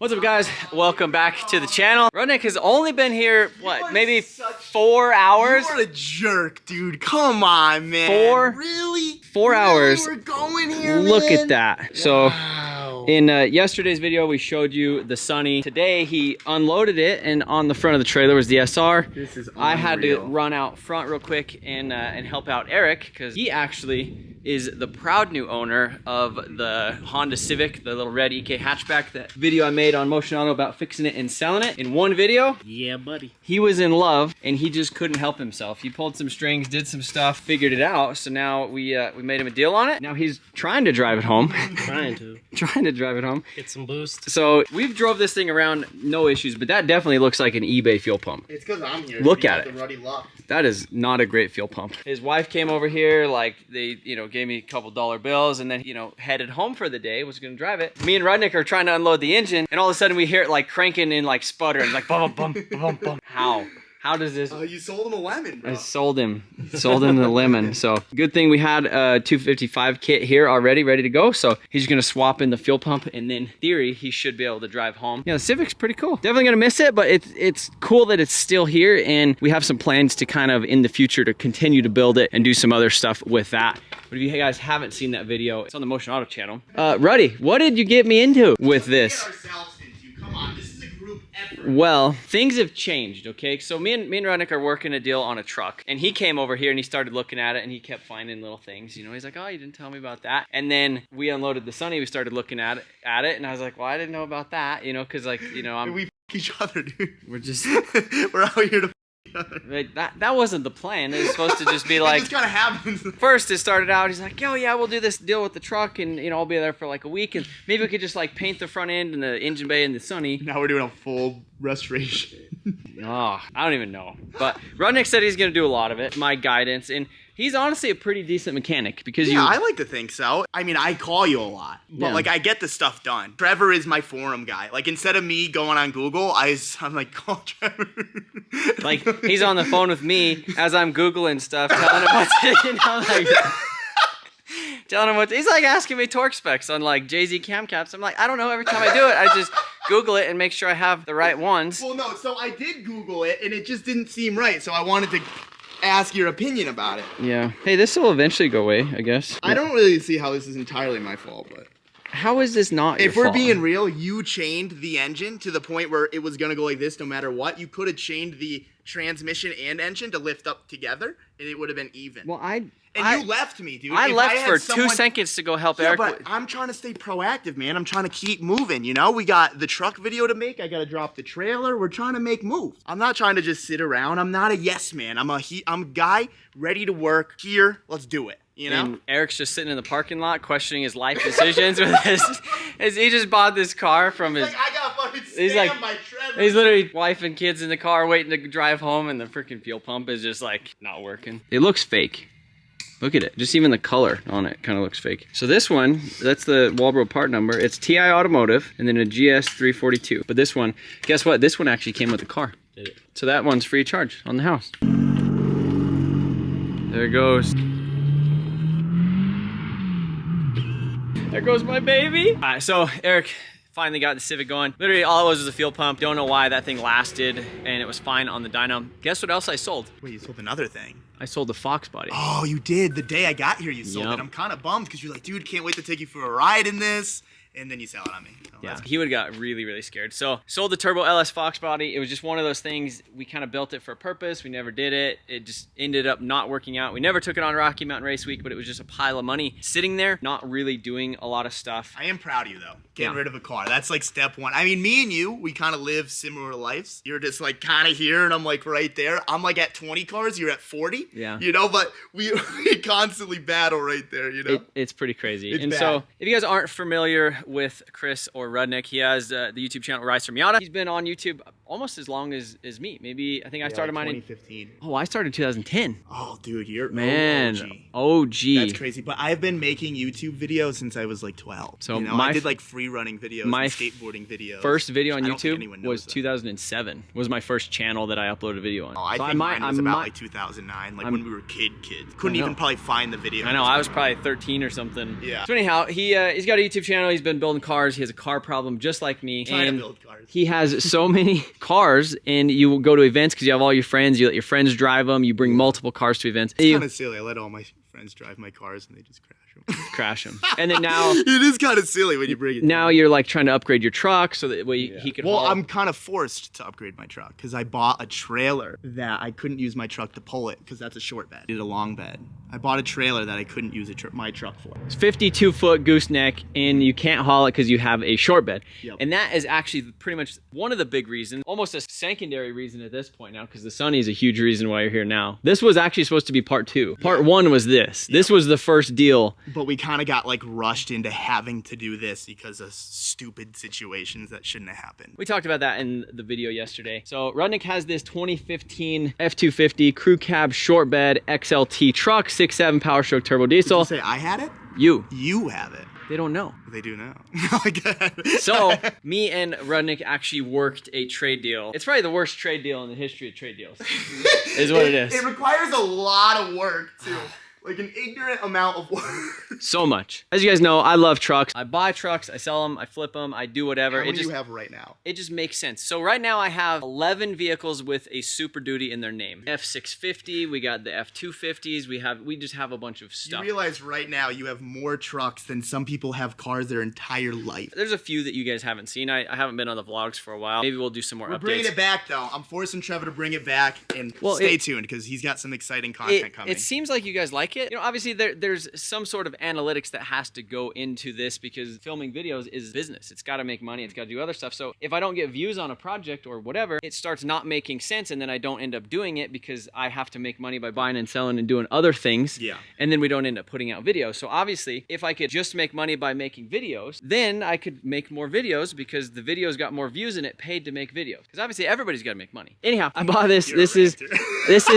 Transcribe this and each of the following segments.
What's up, guys? Welcome back to the channel. Rudnik has only been here, what, maybe 4 hours? You're a jerk, dude. Come on, man. Really? 4 hours. We're going here, Look man? at that. So, in yesterday's video, we showed you the Sunny. Today, he unloaded it, and on the front of the trailer was the SR. This is unreal. I had to run out front real quick and help out Eric, because he actually is the proud new owner of the Honda Civic, the little red EK hatchback. That video I made on Motion Auto about fixing it and selling it in one video. Yeah, buddy. He was in love, and he just couldn't help himself. He pulled some strings, did some stuff, figured it out. So now we made him a deal on it. Now he's trying to drive it home. Trying to drive it home. get some boost. So we've drove this thing around, no issues, but that definitely looks like an eBay fuel pump. It's because I'm here. Look at it. The ruddy luck. That is not a great fuel pump. His wife came over here, like they, gave me a couple dollar bills, and then, headed home for the day, was gonna drive it. Me and Rudnik are trying to unload the engine, and all of a sudden we hear it like cranking and like sputtering, like bum bum bum bum bum. How does this? You sold him a lemon, bro. I sold him the lemon. So good thing we had a 255 kit here already ready to go. So he's gonna swap in the fuel pump, and then in theory he should be able to drive home. Yeah, the Civic's pretty cool. Definitely gonna miss it, but it's cool that it's still here, and we have some plans to kind of in the future to continue to build it and do some other stuff with that. But if you guys haven't seen that video, it's on the Motion Auto channel. Ruddy, what did you get me into with this? Come on, this is a group effort. Well, things have changed, okay? So me and Rudnik are working a deal on a truck, and he came over here and he started looking at it, and he kept finding little things, He's like, oh, you didn't tell me about that. And then we unloaded the Sunny, we started looking at it, and I was like, well, I didn't know about that, because We f each other, dude. we're just, We're out here to f each other. like, that wasn't the plan. It was supposed to just be It like, just kind of happens. first it started out, he's like, yeah, we'll do this deal with the truck, and, I'll be there for like a week, and maybe we could just like paint the front end and the engine bay and the Sunny. Now we're doing a full restoration. Oh, I don't even know. But Rudnik said he's going to do a lot of it, my guidance, and he's honestly a pretty decent mechanic because I like to think so. I mean, I call you a lot, but Yeah. like I get the stuff done. Trevor is my forum guy. Like instead of me going on Google, I'm like, call Trevor. Like, he's on the phone with me as I'm Googling stuff, telling him telling him what, he's like asking me torque specs on like JZ cam caps. I'm like, I don't know, every time I do it, I just Google it and make sure I have the right ones. Well, no, so I did Google it and it just didn't seem right. So I wanted to ask your opinion about it. Yeah. Hey, this will eventually go away, I guess. I don't really see how this is entirely my fault, but How is this not your if we're fault? being real, you chained the engine to the point where it was gonna go like this no matter what. You could have chained the transmission and engine to lift up together, and it would have been even. Well, you left me, dude. I If left had for someone- 2 seconds to go help Yeah, Eric. but I'm trying to stay proactive, man. I'm trying to keep moving, We got the truck video to make. I got to drop the trailer. We're trying to make moves. I'm not trying to just sit around. I'm not a yes man. I'm a guy ready to work here. Let's do it, And Eric's just sitting in the parking lot questioning his life decisions with his. He just bought this car from his. Like, I got fucking He's like- by Trevor. He's literally wife and kids in the car waiting to drive home, and the freaking fuel pump is just like not working. It looks fake. Look at it. Just even the color on it kind of looks fake. So this one, that's the Walbro part number. It's TI Automotive and then a GS342. But this one, guess what? This one actually came with the car. Did it? So that one's free of charge on the house. There it goes. There goes my baby. All right, so Eric finally got the Civic going. Literally all it was a fuel pump. Don't know why that thing lasted, and it was fine on the dyno. Guess what else I sold? Wait, you sold another thing. I sold the Fox body. Oh, you did. The day I got here, you sold Yep. it. I'm kind of bummed because you're like, dude, can't wait to take you for a ride in this. And then you sell it on me. So Yeah, that's- he would have got really, really scared. So sold the Turbo LS Fox body. It was just one of those things. We kind of built it for a purpose. We never did it. It just ended up not working out. We never took it on Rocky Mountain Race Week, but it was just a pile of money sitting there, not really doing a lot of stuff. I am proud of you, though. Getting Yeah. rid of a car. That's like step one. I mean, me and you, we kind of live similar lives. You're just like kind of here, and I'm like right there. I'm like at 20 cars. You're at 40. Yeah. But we constantly battle right there, It's pretty crazy. It's and bad. so if you guys aren't familiar with Chris or Rudnik, he has the YouTube channel Rise from Yada. He's been on YouTube almost as long as me. Maybe, I think I started mine in 2015. Oh, I started in 2010. Oh, dude, you're Man, OG. OG. That's crazy. But I've been making YouTube videos since I was like 12. So you know, I did like free running videos, my and skateboarding videos. First video on I don't think YouTube anyone knows was that. 2007. Was my first channel that I uploaded a video on. Oh, I So think mine was about might- like 2009, like when we were kids. Couldn't know. even probably find the video. I know, I was probably 13 or something. Yeah. So anyhow, he's got a YouTube channel. He's been building cars. He has a car problem just like me. Trying to and build cars. he has so many cars, and you go to events because you have all your friends. You let your friends drive them. You bring multiple cars to events. It's kind of silly. I let all my friends drive my cars and they just crash them. Crash them. And then now, It is kind of silly when you bring it. now you're like trying to upgrade your truck so that way he could. Well, haul. I'm kind of forced to upgrade my truck because I bought a trailer that I couldn't use my truck to pull it because that's a short bed. I did a long bed. I bought a trailer that I couldn't use my truck for. It's 52-foot gooseneck, and you can't haul it because you have a short bed. Yep. And that is actually pretty much one of the big reasons, almost a secondary reason at this point now, because the Sunny is a huge reason why you're here now. This was actually supposed to be part 2. Part 1 was this. This was the first deal. But we kind of got like rushed into having to do this because of stupid situations that shouldn't have happened. We talked about that in the video yesterday. So Rudnik has this 2015 F-250 crew cab short bed XLT truck, 6.7 power stroke turbo Did you diesel. say I had it? You. You have it. They don't know. They do now. So me and Rudnik actually worked a trade deal. It's probably the worst trade deal in the history of trade deals. Is what it is. It requires a lot of work too. Like an ignorant amount of work. So much. As you guys know, I love trucks. I buy trucks, I sell them, I flip them, I do whatever. How many do you have right now? It just makes sense. So right now I have 11 vehicles with a Super Duty in their name. F-650, we got the F-250s, we just have a bunch of stuff. You realize right now you have more trucks than some people have cars their entire life. There's a few that you guys haven't seen. I haven't been on the vlogs for a while. Maybe we'll do some more We're updates. bringing it back though. I'm forcing Trevor to bring it back, and stay tuned because he's got some exciting content coming. It seems like you guys like it. You know, obviously there's some sort of analytics that has to go into this because filming videos is business. It's got to make money. It's got to do other stuff. So if I don't get views on a project or whatever, it starts not making sense, and then I don't end up doing it because I have to make money by buying and selling and doing other things. Yeah. And then we don't end up putting out videos. So obviously, if I could just make money by making videos, then I could make more videos because the videos got more views and it paid to make videos. Because obviously everybody's got to make money. Anyhow, I bought this. This is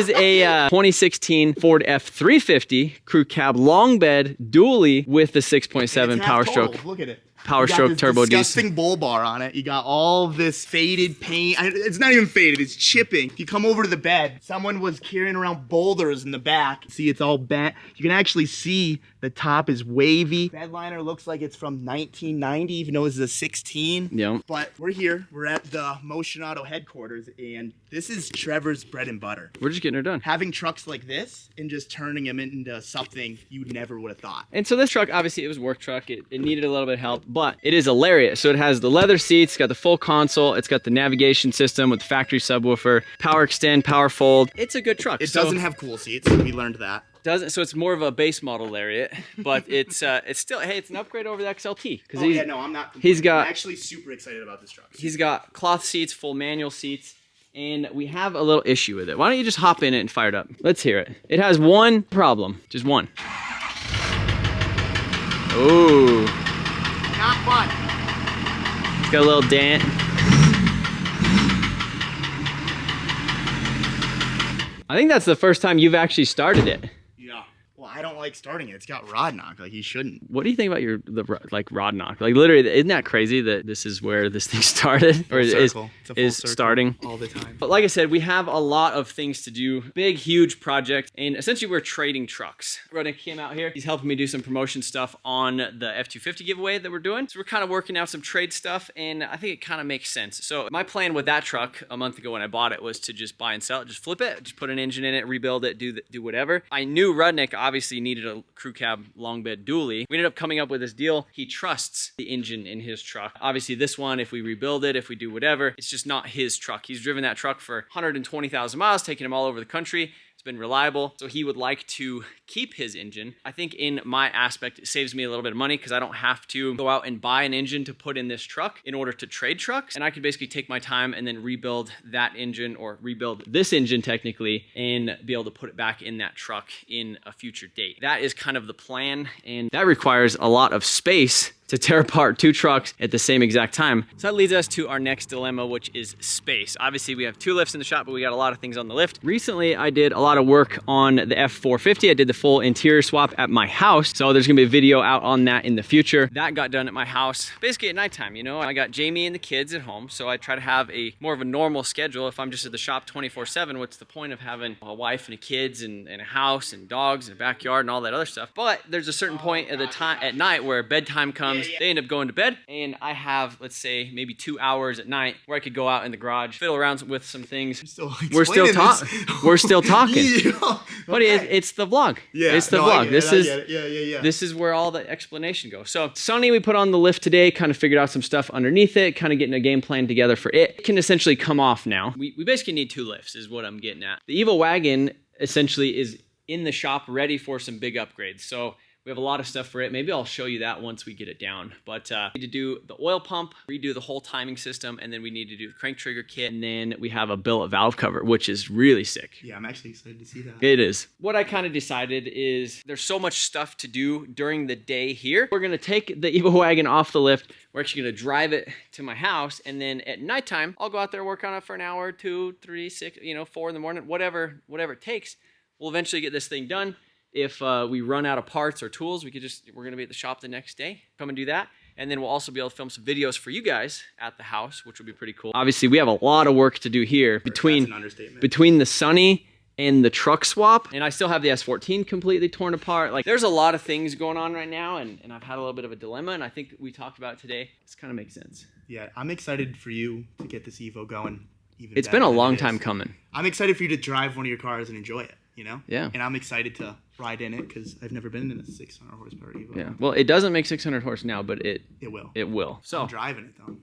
a 2016 Ford F-350 crew cab long bed dually with the 6.7 power stroke. Look at it. Power You got stroke this turbo diesel. disgusting bull bar on it. You got all this faded paint. It's not even faded. It's chipping. If you come over to the bed, someone was carrying around boulders in the back. See, it's all bent. You can actually see the top is wavy. Bed liner looks like it's from 1990, even though this is a 16. Yeah. But we're here. We're at the Motion Auto headquarters, and this is Trevor's bread and butter. We're just getting her done. Having trucks like this and just turning them into something you never would have thought. And so this truck, obviously, it was a work truck. It needed a little bit of help, but it is a Lariat. So it has the leather seats, it's got the full console, it's got the navigation system with factory subwoofer, power extend, power fold. It's a good truck. It doesn't have cool seats. We learned that. Doesn't, so it's more of a base model Lariat, but it's still, hey, it's an upgrade over the XLT. Oh yeah, no, I'm not. He's got- I'm actually super excited about this truck. He's got cloth seats, full manual seats, and we have a little issue with it. Why don't you just hop in it and fire it up? Let's hear it. It has one problem, just one. Ooh, Not fun. it's got a little dent. I think that's the first time you've actually started it. Yeah. Well, I don't like starting it. It's got rod knock. Like, you shouldn't. What do you think about the rod knock? Like, literally, isn't that crazy that this is where this thing started, or Full is circle. It's a full circle starting all the time. But like I said, we have a lot of things to do. Big, huge project, and essentially we're trading trucks. Rudnik came out here. He's helping me do some promotion stuff on the F-250 giveaway that we're doing. So we're kind of working out some trade stuff, and I think it kind of makes sense. So my plan with that truck a month ago when I bought it was to just buy and sell it, just flip it, just put an engine in it, rebuild it, do whatever. I knew Rudnik obviously needed a crew cab long bed dually. We ended up coming up with this deal. He trusts the engine in his truck. Obviously this one, if we rebuild it, if we do whatever, it's just not his truck. He's driven that truck for 120,000 miles, taking him all over the country. It's been reliable, so he would like to keep his engine. I think in my aspect, it saves me a little bit of money because I don't have to go out and buy an engine to put in this truck in order to trade trucks. And I could basically take my time and then rebuild that engine, or rebuild this engine technically, and be able to put it back in that truck in a future date. That is kind of the plan, and that requires a lot of space to to tear apart 2 trucks at the same exact time. So that leads us to our next dilemma, which is space. Obviously we have 2 lifts in the shop, but we got a lot of things on the lift. Recently I did a lot of work on the F-450. I did the full interior swap at my house. So there's gonna be a video out on that in the future. That got done at my house, basically at nighttime, you know. I got Jamie and the kids at home, so I try to have a more of a normal schedule. If I'm just at the shop 24/7, what's the point of having a wife and kids and a house and dogs and a backyard and all that other stuff? But there's a certain point at the time at night where bedtime comes, they end up going to bed, and I have, let's say, maybe 2 hours at night where I could go out in the garage, fiddle around with some things. We're still talking. We're still talking. Yeah. But it's the vlog. Yeah, it's the no, I vlog. get it, yeah. This is where all the explanation goes. So Sunny, we put on the lift today, kind of figured out some stuff underneath it, kind of getting a game plan together for it. It can essentially come off now. We basically need 2 lifts is what I'm getting at. The Evo Wagon essentially is in the shop ready for some big upgrades. So we have a lot of stuff for it. Maybe I'll show you that once we get it down. But we need to do the oil pump, redo the whole timing system, and then we need to do the crank trigger kit, and then we have a billet valve cover, which is really sick. Yeah, I'm actually excited to see that. It is. What I kind of decided is there's so much stuff to do during the day here. We're gonna take the Evo Wagon off the lift. We're actually gonna drive it to my house, and then at nighttime, I'll go out there, work on it for an hour, 2, 3, 6, 4 in the morning, whatever it takes. We'll eventually get this thing done. If we run out of parts or tools, we're gonna be at the shop the next day. Come and do that. And then we'll also be able to film some videos for you guys at the house, which will be pretty cool. Obviously, we have a lot of work to do here between the Sunny and the truck swap. And I still have the S14 completely torn apart. Like, there's a lot of things going on right now, and I've had a little bit of a dilemma, and I think we talked about it today. This kind of makes sense. Yeah, I'm excited for you to get this Evo going. It's been a long time coming. I'm excited for you to drive one of your cars and enjoy it. Yeah. And I'm excited to ride in it because I've never been in a 600 horsepower Evo. Yeah. Well, it doesn't make 600 horse now, but it will. It will. So I'm driving it though.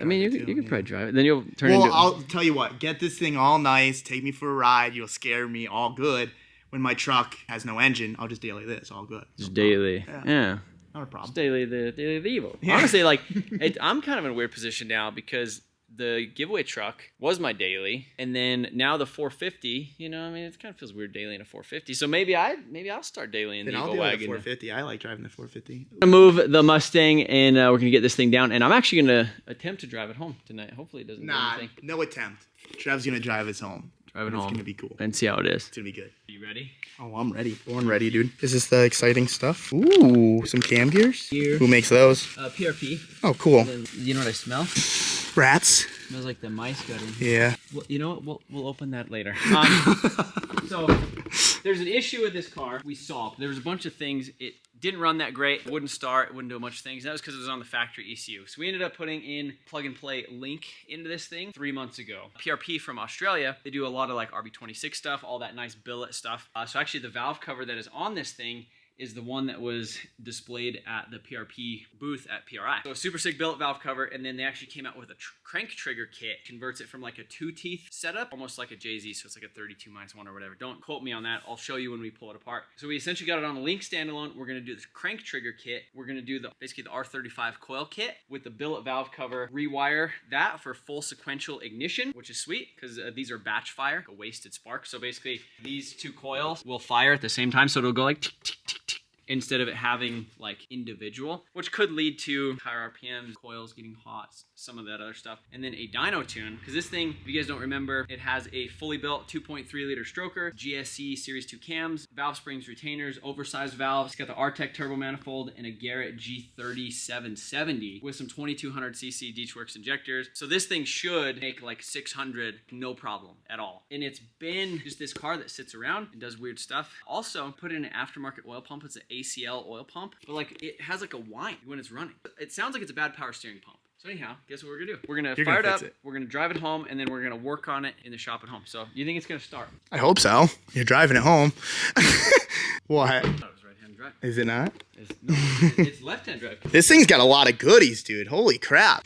I mean, you could probably drive it. Then you'll turn into. Well, I'll tell you what. Get this thing all nice. Take me for a ride. You'll scare me all good. When my truck has no engine, I'll just daily this. All good. Just daily. Yeah. Not a problem. Just daily the Evo. Yeah. Honestly, like I'm kind of in a weird position now because the giveaway truck was my daily, and then now the 450. I mean, it kind of feels weird daily in a 450. So maybe I'll start daily in the Evo Wagon. The 450. I like driving the 450. I'm gonna move the Mustang, and we're gonna get this thing down. And I'm actually gonna attempt to drive it home tonight. Hopefully, it doesn't do anything. No attempt. Trev's gonna drive us home. Drive it home. It's gonna be cool. And see how it is. It's gonna be good. Are you ready? Oh, I'm ready. Born ready, dude. Is this the exciting stuff? Ooh, some cam gears. Who makes those? PRP. Oh, cool. And you know what I smell? Rats. Smells like the mice got in. Yeah. Well, you know what? We'll open that later. So there's an issue with this car we solved. There was a bunch of things. It didn't run that great. It wouldn't start. It wouldn't do a bunch of things. And that was because it was on the factory ECU. So we ended up putting in plug-and-play link into this thing 3 months ago. PRP from Australia, they do a lot of like RB26 stuff, all that nice billet stuff. So actually the valve cover that is on this thing is the one that was displayed at the PRP booth at PRI. So a super sick billet valve cover, and then they actually came out with a crank trigger kit, converts it from like a 2-teeth setup, almost like a JZ, so it's like a 32-1 or whatever. Don't quote me on that. I'll show you when we pull it apart. So we essentially got it on a Link standalone. We're gonna do this crank trigger kit. We're gonna do basically the R35 coil kit with the billet valve cover, rewire that for full sequential ignition, which is sweet because these are batch fire, a wasted spark. So basically these 2 coils will fire at the same time, so it'll go like tick, tick, tick, tick, instead of it having like individual, which could lead to higher RPMs, coils getting hot, some of that other stuff. And then a dyno tune, because this thing, if you guys don't remember, it has a fully built 2.3 liter stroker, GSC Series 2 cams, valve springs, retainers, oversized valves. It's got the RTEC turbo manifold and a Garrett G30 770 with some 2200cc Deechworks injectors. So this thing should make like 600, no problem at all. And it's been just this car that sits around and does weird stuff. Also, put in an aftermarket oil pump. It's an ACL oil pump, but like it has like a whine when it's running. It sounds like it's a bad power steering pump. So anyhow, guess what we're gonna do? We're gonna fire it up, we're gonna drive it home, and then we're gonna work on it in the shop at home. So you think it's gonna start? I hope so. You're driving it home. What? I thought it was right-hand drive. Is it not? It's left-hand drive. This thing's got a lot of goodies, dude. Holy crap.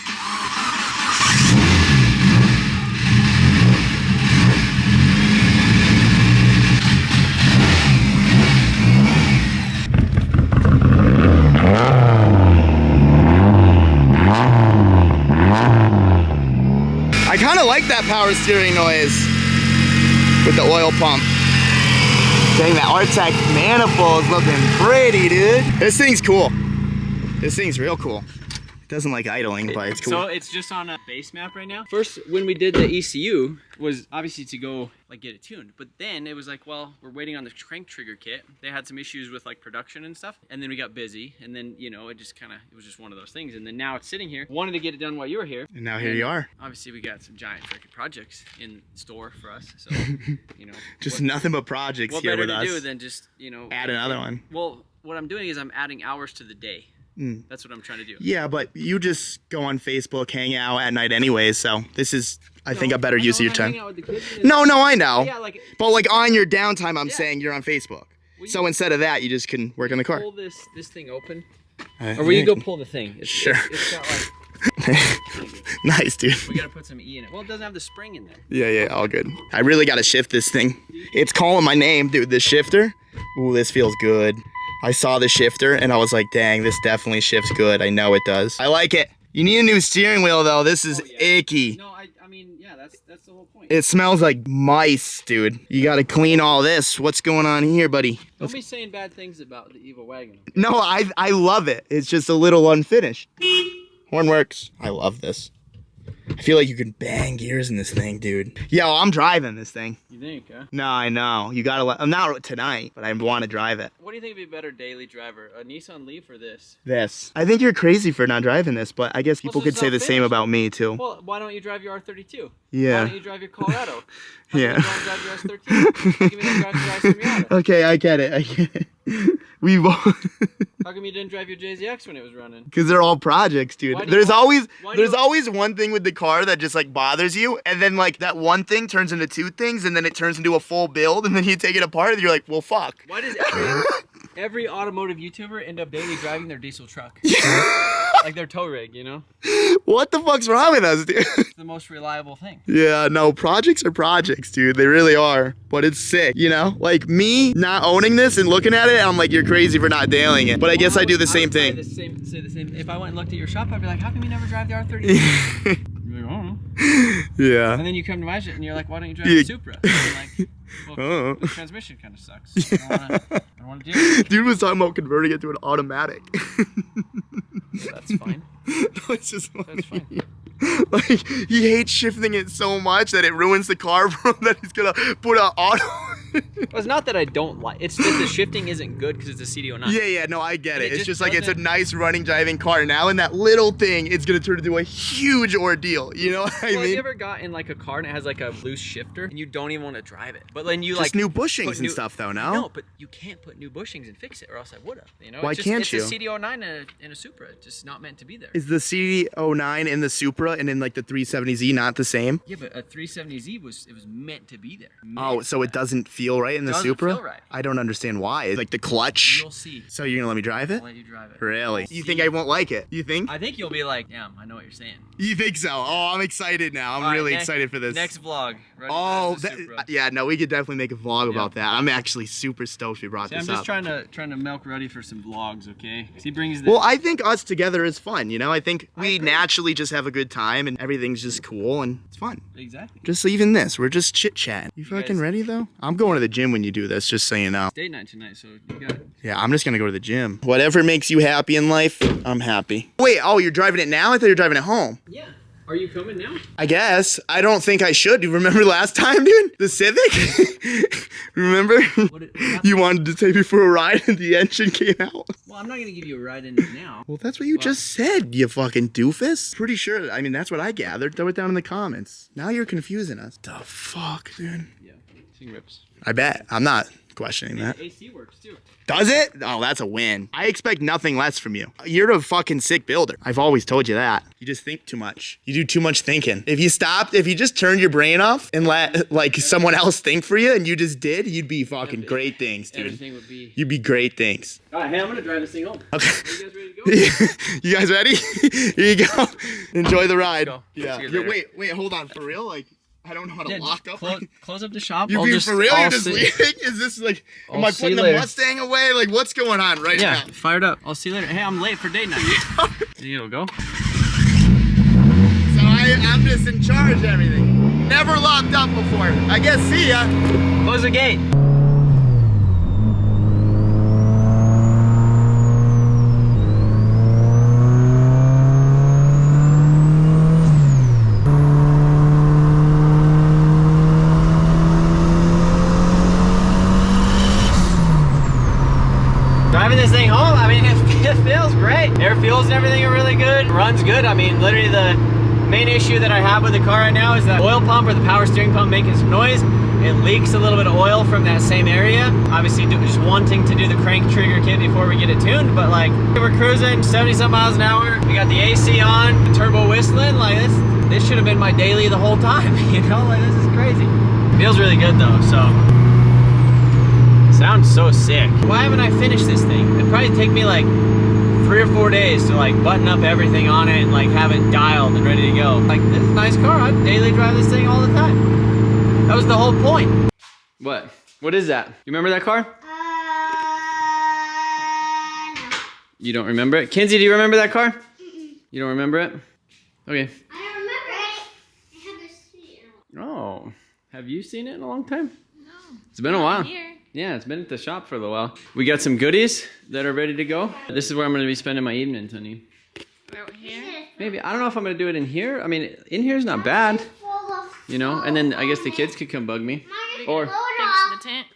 I kind of like that power steering noise with the oil pump. Dang, that RTEC manifold is looking pretty, dude. This thing's cool. This thing's real cool. It doesn't like idling, but it's cool. So it's just on a base map right now. First, when we did the ECU, was obviously to go like get it tuned. But then it was like, well, we're waiting on the crank trigger kit. They had some issues with like production and stuff. And then we got busy. And then, you know, it was just one of those things. And then now it's sitting here. Wanted to get it done while you were here. And now here you are. Obviously, we got some giant freaking projects in store for us. So, you know. Just nothing but projects here with us. What better to do than just, you know. Add another one. Well, what I'm doing is I'm adding hours to the day. That's what I'm trying to do. Yeah, but you just go on Facebook, hang out at night anyways, so this is, I think, a better use of your time. No, I know. Yeah, like, but like on your downtime, I'm saying you're on Facebook. So instead of that, you just can work on the car. Pull this thing open? Or will you go pull the thing? Sure. It's got like... Nice, dude. We gotta put some E in it. Well, it doesn't have the spring in there. Yeah, all good. I really gotta shift this thing. It's calling my name, dude, this shifter. Ooh, this feels good. I saw the shifter and I was like, dang, this definitely shifts good. I know it does. I like it. You need a new steering wheel though. This is icky. No, I mean, yeah, that's the whole point. It smells like mice, dude. You gotta clean all this. What's going on here, buddy? Don't be saying bad things about the Evo Wagon. No, I love it. It's just a little unfinished. Horn works. I love this. I feel like you can bang gears in this thing, dude. Yo, I'm driving this thing. You think, huh? No, I know. You gotta let, I'm not tonight, but I want to drive it. What do you think would be a better daily driver? A Nissan Leaf or this? This. I think you're crazy for not driving this, but I guess people could say the same about me too. Well, why don't you drive your R32? Yeah. Why don't you drive your Colorado? Yeah. How come you don't drive your S13? Give me that drive your Miata. Okay, I get it. We won't. How come you didn't drive your JZX when it was running? Because they're all projects, dude. There's always one thing with the car that just like bothers you, and then like that one thing turns into two things, and then it turns into a full build, and then you take it apart, and you're like, well, fuck. Why does every automotive YouTuber end up daily driving their diesel truck? Like their tow rig, you know? What the fuck's wrong with us, dude? It's the most reliable thing. Yeah, no, projects are projects, dude. They really are. But it's sick, you know? Like me not owning this and looking at it, I'm like, you're crazy for not dailing it. But I guess I do the same thing. Say the same. If I went and looked at your shop, I'd be like, how come you never drive the R32? You're like, I don't know. Yeah. And then you come to my shit and you're like, why don't you drive the Supra? And I'm like, well, the transmission kind of sucks. I don't want to do it. Dude was talking about converting it to an automatic. Yeah, that's fine. No, it's just That's fine. Like, he hates shifting it so much that it ruins the car for him that he's gonna put an auto. Well, it's not that I don't like. It's that the shifting isn't good because it's a CD09. Yeah, no, I get it. It's just like it's a doesn't- nice running driving car. Now, in that little thing, it's gonna turn into a huge ordeal. You know what I Well, have mean? you ever got in like a car and it has like a loose shifter and you don't even want to drive it? But then you Just like new bushings put and new- stuff, though. No. No, but you can't put new bushings and fix it, or else I would have. You know? Why it's just, can't it's you? It's a CD09 in a Supra. It's just not meant to be there. Is the CD09 in the Supra and in like the 370Z not the same? Yeah, but a 370Z was meant to be there. Oh, so it doesn't feel right in the Doesn't Supra? feel right. I don't understand why. Like the clutch. You'll see. So you're gonna let me drive it? I'll let you drive it. Really? You'll You see. think I won't like it? You think? I think you'll be like, damn, I know what you're saying. You think so? Oh, I'm excited now. I'm All right, really next- excited for this. Next vlog. Oh, That's the Supra. yeah, no, we could definitely make a vlog about that. I'm actually super stoked we brought See, I'm this just up. trying to milk Ruddy for some vlogs, okay? 'Cause he brings the. Well, I think us together is fun, you know? I think we naturally just have a good time and everything's just cool and it's fun. Exactly. Just even this, we're just chit-chatting. You fucking guys- ready, though? I'm going to the gym when you do this, just so you know. Date night tonight, so you got it. Yeah, I'm just gonna go to the gym. Whatever makes you happy in life, I'm happy. Wait, oh, you're driving it now? I thought you were driving it home. Yeah. Are you coming now? I guess. I don't think I should. You remember last time, dude? The Civic? Remember? You wanted to take me for a ride and the engine came out. Well, I'm not gonna give you a ride in it now. Well, that's what you just said, you fucking doofus. Pretty sure. I mean, that's what I gathered. Throw it down in the comments. Now you're confusing us. The fuck, dude? Yeah. Thing rips. I bet. I'm not questioning that. The AC works too. Does it? Oh, that's a win. I expect nothing less from you. You're a fucking sick builder. I've always told you that. You just think too much. You do too much thinking. If you just turned your brain off and let like someone else think for you and you just did, you'd be fucking great things, dude. Everything would be. You'd be great things. All right, hey, I'm gonna drive this thing home. Okay. Are you guys ready to go? You guys ready? Here you go. Enjoy the ride. Go. Yeah. See you later. Wait, hold on. For real? Like, I don't know how to lock up. Close up the shop. You being for real? You're just leaving? Is this like, am I see you putting the later. Mustang away? Like, what's going on right Yeah, now? fired up. I'll see you later. Hey, I'm late for date night. You'll go. So I'm just in charge of everything. Never locked up before. I guess see ya. Close the gate. I mean, literally the main issue that I have with the car right now is that oil pump or the power steering pump making some noise. It leaks a little bit of oil from that same area. Obviously just wanting to do the crank trigger kit before we get it tuned, but like we're cruising 70 some miles an hour. We got the AC on, the turbo whistling. Like this should have been my daily the whole time, you know? Like this is crazy. Feels really good though, so. Sounds so sick. Why haven't I finished this thing? It'd probably take me like 3 or 4 days to like button up everything on it and like have it dialed and ready to go. Like this is a nice car. I'd daily drive this thing all the time. That was the whole point. What? What is that? You remember that car? No. You don't remember it? Kinsey, do you remember that car? You don't remember it? Okay. I don't remember it. I haven't seen it. Oh, have you seen it in a long time? No. It's been a while. Here. Yeah, it's been at the shop for a little while. We got some goodies that are ready to go. This is where I'm going to be spending my evenings, honey. Right here. Maybe. I don't know if I'm going to do it in here. I mean, in here is not bad, you know? And then I guess the kids could come bug me. Or Fix the tent.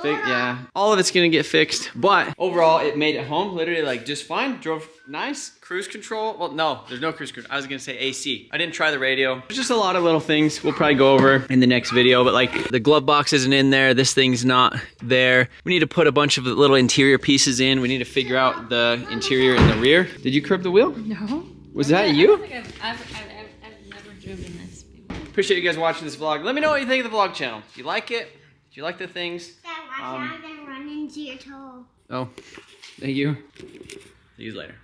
yeah, all of it's gonna get fixed. But overall, it made it home literally like just fine. Drove nice, cruise control. Well, no, there's no cruise control. I was gonna say AC. I didn't try the radio. There's just a lot of little things we'll probably go over in the next video. But like the glove box isn't in there. This thing's not there. We need to put a bunch of little interior pieces in. We need to figure out the interior in the rear. Did you curb the wheel? No. Was that you? I don't think I've never driven this before. Appreciate you guys watching this vlog. Let me know what you think of the vlog channel. Do you like it? Do you like the things? Dad, watch out, I'm gonna run into your toe. Oh, thank you. See you later.